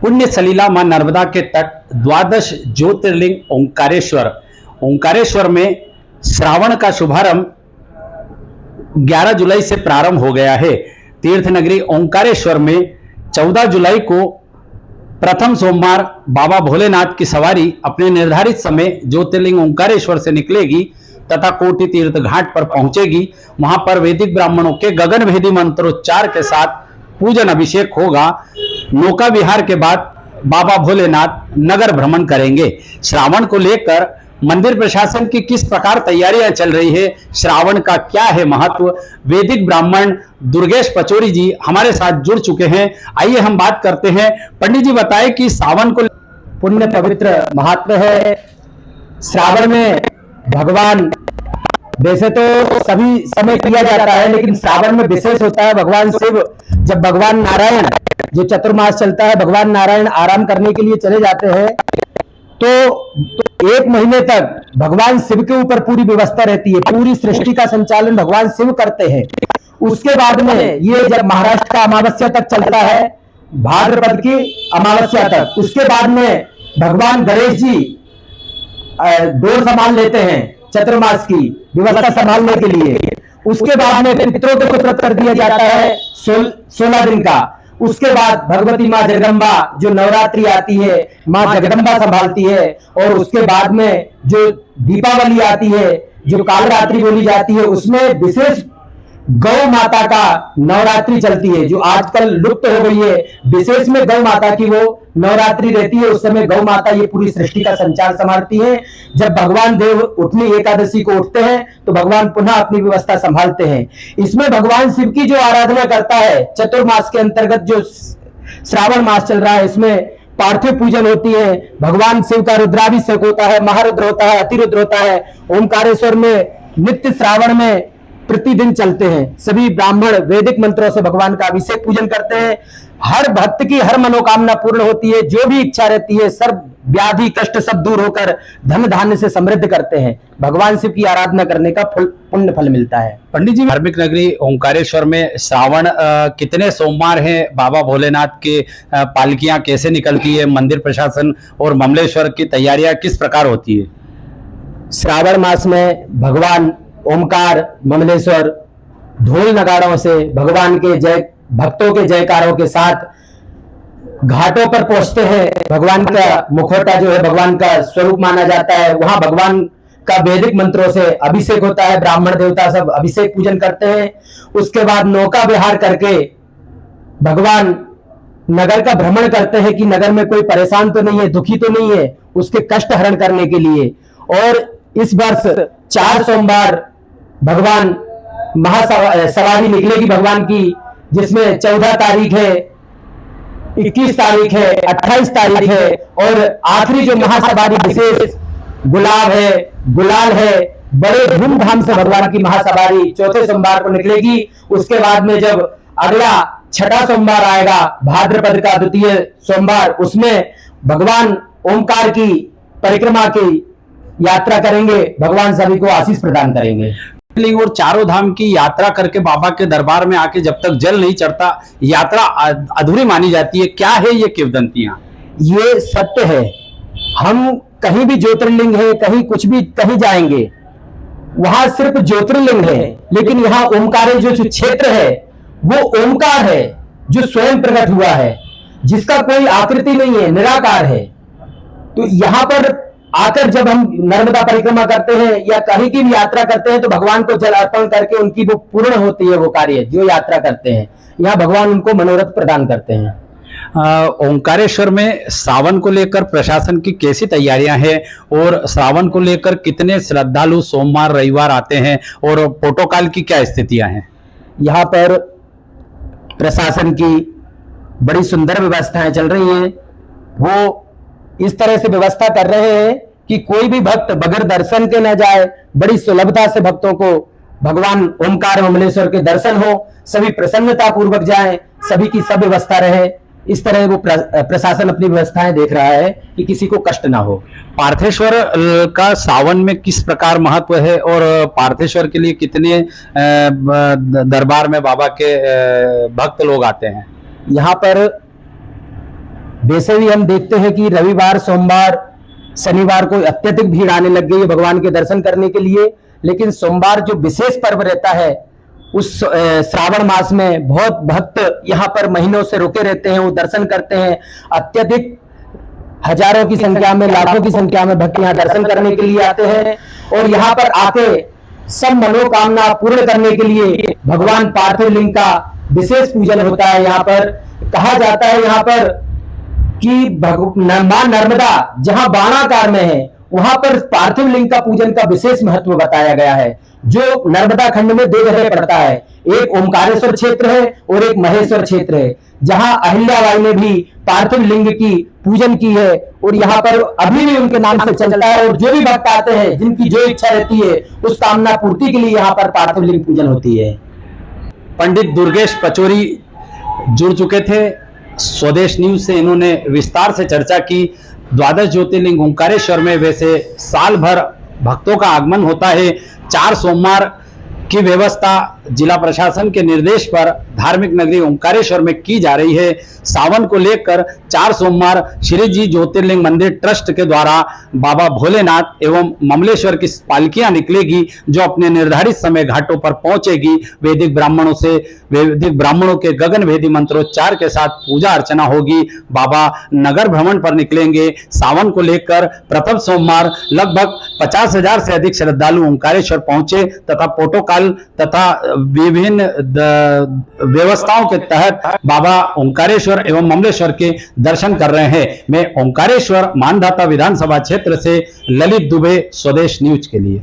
पुण्य सलीला मां नर्मदा के तट द्वादश ज्योतिर्लिंग ओंकारेश्वर में श्रावण का शुभारंभ 11 जुलाई से प्रारंभ हो गया है। तीर्थ नगरी ओंकारेश्वर में 14 जुलाई को प्रथम सोमवार बाबा भोलेनाथ की सवारी अपने निर्धारित समय ज्योतिर्लिंग ओंकारेश्वर से निकलेगी तथा कोटि तीर्थ घाट पर पहुंचेगी। वहां पर वैदिक ब्राह्मणों के गगनभेदी मंत्रोच्चार के साथ पूजन अभिषेक होगा। नौका विहार के बाद बाबा भोलेनाथ नगर भ्रमण करेंगे। श्रावण को लेकर मंदिर प्रशासन की किस प्रकार तैयारियां चल रही है, श्रावण का क्या है महत्व, वैदिक ब्राह्मण दुर्गेश पचौरी जी हमारे साथ जुड़ चुके हैं। आइए हम बात करते हैं। पंडित जी बताएं कि श्रावण को पुण्य पवित्र महत्व है। श्रावण में भगवान वैसे तो सभी समय किया जाता है, लेकिन श्रावण में विशेष होता है। भगवान शिव जब भगवान नारायण जो चतुर्मास चलता है, भगवान नारायण आराम करने के लिए चले जाते हैं तो 1 महीने तक भगवान शिव के ऊपर पूरी व्यवस्था रहती है। पूरी सृष्टि का संचालन भगवान शिव करते हैं। उसके बाद में ये जब महाराष्ट्र का अमावस्या तक चलता है, भाद्रपद की अमावस्या तक, उसके बाद में भगवान गणेश जी डोर संभाल लेते हैं चतुर्मास की व्यवस्था संभालने के लिए। उसके बाद में पितरों को सुपुर्द कर दिया जाता है 16 दिन का। उसके बाद भगवती माँ जगदम्बा जो नवरात्रि आती है, माँ जगदम्बा संभालती है। और उसके बाद में जो दीपावली आती है, जो कालरात्रि बोली जाती है, उसमें विशेष गौ माता का नवरात्रि चलती है जो आजकल लुप्त हो गई है। विशेष में गौ माता की वो नवरात्रि रहती है। उस समय गौ माता ये पूरी सृष्टि का संचार संभालती है। जब भगवान देव उठनी एकादशी को उठते हैं तो भगवान पुनः अपनी व्यवस्था संभालते हैं। इसमें भगवान शिव की जो आराधना करता है, चतुर्मास के अंतर्गत जो श्रावण मास चल रहा है, इसमें पार्थिव पूजन होती है। भगवान शिव का रुद्राभिषेक होता है, महारुद्र होता है, अतिरुद्र होता है। ओंकारेश्वर में नित्य श्रावण में प्रतिदिन चलते हैं। सभी ब्राह्मण वैदिक मंत्रों से भगवान का अभिषेक पूजन करते हैं। हर भक्त की हर मनोकामना पूर्ण होती है। जो भी इच्छा रहती है, सर्व व्याधि कष्ट सब दूर होकर धन धान्य से समृद्ध करते हैं। भगवान शिव की आराधना करने का पुण्य फल मिलता है। पंडित जी, धार्मिक नगरी ओंकारेश्वर में श्रावण कितने सोमवार हैं? बाबा भोलेनाथ के पालकियां कैसे निकलती है? मंदिर प्रशासन और ममलेश्वर की तैयारियां किस प्रकार होती है? श्रावण मास में भगवान ओमकार ममलेश्वर ढोल नगाड़ों से भगवान के भक्तों के जयकारों के साथ घाटों पर पहुंचते हैं। भगवान का मुखौटा जो है भगवान का स्वरूप माना जाता है। वहां भगवान का वैदिक मंत्रों से अभिषेक होता है। ब्राह्मण देवता सब अभिषेक पूजन करते हैं। उसके बाद नौका विहार करके भगवान नगर का भ्रमण करते हैं कि नगर में कोई परेशान तो नहीं है, दुखी तो नहीं है, उसके कष्ट हरण करने के लिए। और इस वर्ष 4 सोमवार भगवान महासवारी निकलेगी भगवान की, जिसमें 14 तारीख है, 21 तारीख है, 28 तारीख है। और आखिरी जो महासवारी विशेष गुलाब है, गुलाल है, बड़े धूमधाम से भगवान की महासवारी 4थे सोमवार को निकलेगी। उसके बाद में जब अगला 6ठा सोमवार आएगा, भाद्रपद का 2य सोमवार, उसमें भगवान ओमकार की परिक्रमा की यात्रा करेंगे। भगवान सभी को आशीष प्रदान करेंगे। और चारों धाम की यात्रा करके बाबा के दरबार में आके जब तक जल नहीं चढ़ता, यात्रा अधूरी मानी जाती है। क्या है ये किंवदंतियां? ये सत्य है। हम कहीं भी ज्योतिर्लिंग है, कहीं कुछ भी कहीं जाएंगे, वहां सिर्फ ज्योतिर्लिंग है, लेकिन यहाँ ओमकार जो क्षेत्र है वो ओमकार है जो स्वयं प्रकट हुआ है, जिसका कोई आकृति नहीं है, निराकार है। तो यहाँ पर आकर जब हम नर्मदा परिक्रमा करते हैं या कहीं की भी यात्रा करते हैं तो भगवान को जल अर्पण करके उनकी वो पूर्ण होती है वो कार्य जो यात्रा करते हैं। यहाँ भगवान उनको मनोरथ प्रदान करते हैं। ओंकारेश्वर में श्रावण को लेकर प्रशासन की कैसी तैयारियां हैं और श्रावण को लेकर कितने श्रद्धालु सोमवार रविवार आते हैं और प्रोटोकॉल की क्या स्थितियां हैं? यहाँ पर प्रशासन की बड़ी सुंदर व्यवस्थाएं चल रही हैं। वो इस तरह से व्यवस्था कर रहे हैं कि कोई भी भक्त बगैर दर्शन के न जाए। बड़ी सुलभता से भक्तों को भगवान ओमकार ममलेश्वर के दर्शन हो, सभी प्रसन्नता पूर्वक जाएं, सभी की सब व्यवस्था रहे। इस तरह वो प्रशासन अपनी व्यवस्थाएं देख रहा है कि किसी को कष्ट ना हो। पार्थेश्वर का सावन में किस प्रकार महत्व है और पार्थेश्वर के लिए कितने दरबार में बाबा के भक्त लोग आते हैं? यहाँ पर वैसे भी हम देखते हैं कि रविवार, सोमवार, शनिवार को अत्यधिक भीड़ आने लग गई है भगवान के दर्शन करने के लिए। लेकिन सोमवार जो विशेष पर्व रहता है, उस श्रावण मास में बहुत भक्त यहाँ पर महीनों से रुके रहते हैं, वो दर्शन करते हैं। अत्यधिक हजारों की संख्या में, लाखों की संख्या में भक्त यहाँ दर्शन करने के लिए आते हैं और यहाँ पर आके सब मनोकामना पूर्ण करने के लिए भगवान पार्थिव लिंग का विशेष पूजन होता है। यहाँ पर कहा जाता है यहाँ पर कि मां नर्मदा जहां बाणाकार में है, वहां पर पार्थिव लिंग का पूजन का विशेष महत्व बताया गया है, जो नर्मदा खंड में 2 जगह पड़ता है। एक ओमकारेश्वर क्षेत्र है और एक महेश्वर क्षेत्र है, जहां अहिल्याबाई ने भी पार्थिव लिंग की पूजन की है और यहाँ पर अभी भी उनके नाम से चलता है। और जो भी भक्त आते हैं, जिनकी जो इच्छा रहती है, उस कामना पूर्ति के लिए यहाँ पर पार्थिव लिंग पूजन होती है। पंडित दुर्गेश पचौरी जुड़ चुके थे स्वदेश न्यूज से। इन्होंने विस्तार से चर्चा की। द्वादश ज्योतिर्लिंग ओंकारेश्वर में वैसे साल भर भक्तों का आगमन होता है। 4 सोमवार की व्यवस्था जिला प्रशासन के निर्देश पर धार्मिक नगरी ओंकारेश्वर में की जा रही है। सावन को लेकर 4 सोमवार श्री जी ज्योतिर्लिंग मंदिर ट्रस्ट के द्वारा बाबा भोलेनाथ एवं ममलेश्वर की पालकियां निकलेगी, जो अपने निर्धारित समय घाटों पर पहुंचेगी। वैदिक ब्राह्मणों के गगनभेदी मंत्रोच्चार के साथ पूजा अर्चना होगी। बाबा नगर भ्रमण पर निकलेंगे। सावन को लेकर प्रथम सोमवार लगभग 50,000 से अधिक श्रद्धालु ओंकारेश्वर पहुंचे तथा प्रोटोकॉल तथा विभिन्न व्यवस्थाओं के तहत बाबा ओंकारेश्वर एवं ममलेश्वर के दर्शन कर रहे हैं। मैं ओंकारेश्वर मानधाता विधानसभा क्षेत्र से ललित दुबे, स्वदेश न्यूज के लिए।